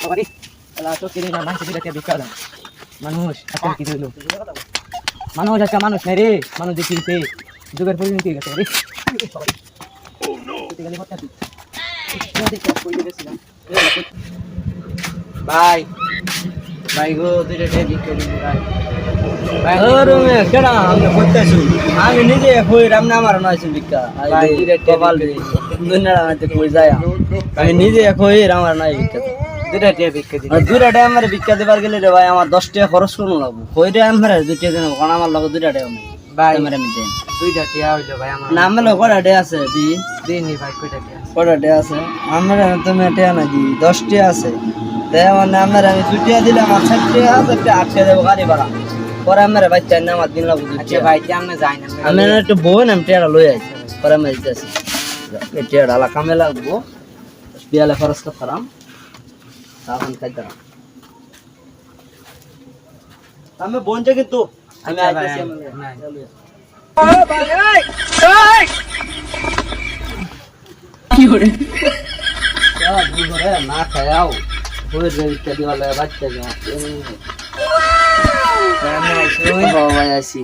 বাবারে আলা তো কিরে না মানুষ দিকে ভিক্ষা দাও মানুষ আজকে কি হলো মানুষ আজকে মানুষ নাই রে মানুষ দেখিতে যুগের পরিণতি হয়ে গেছে রে ও নো গেলে কথা তুই ভাই ভাই গো দুইটা ভিক্ষা দিন ভাই আমি নিজে হই রামনা আমার নয়ছে ভিক্ষা আমি নিজে হই আমার নয় ভিক্ষা দুইটা টাইম আমার ভিক্ষা দেবার গেলে রে ভাই আমার 10 টাকা খরচ করবো লাগবো হই রে আমার 2 টাকা দেন কারণ আমার লগে 2 টাকা নেই ভাই আমার আমি দেন দুইটা টিয়া হইলো ভাই আমার নাম হলো কয়টা টাকা আছে দি দিনই ভাই কয়টা টিয়া কয়টা টাকা আছে আমার তুমি টাকা না দি 10 টাকা আছে তাই আমার নামের আমি 2 টাকা দিলাম আমার 7 টাকা আছে 8 টাকা দেব গাড়ি ভাড়া পরে আমার বাচ্চা নাম দিন লাগবো আচ্ছা ভাই কেমনে যাই না আমি একটু বই নাম টেড়া লই আইছি পরে আমি দিতেছি এই টেড়া লা কামে লাগবো বিয়ালে খরচ করতাম তখন খাইতাম আমি বনছে কিন্তু আমি আইতেছি কি করে না খায়াও বই রে দিওয়ালে বাচ্চা যা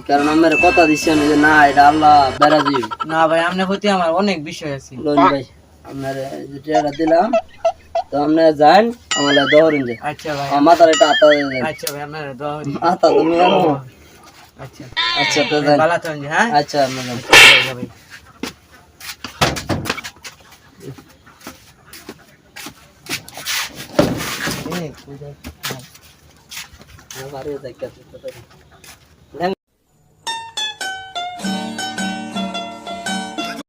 কারণ আমার কথা দিচ্ছেন যে না এটা আল্লাহ বেড়া দিও না ভাই আপনার প্রতি আমার অনেক বিষয় আছে ভাই আপনার যেটা দিলাম তো আপনি যান আমার দহরিন যে আচ্ছা ভাই মাথার এটা আতা আচ্ছা ভাই আপনার দহরি আতা তুমি জানো আচ্ছা আচ্ছা তো যান ভালো থাকুন হ্যাঁ আচ্ছা আপনি যান ভাই বাড়ি যাই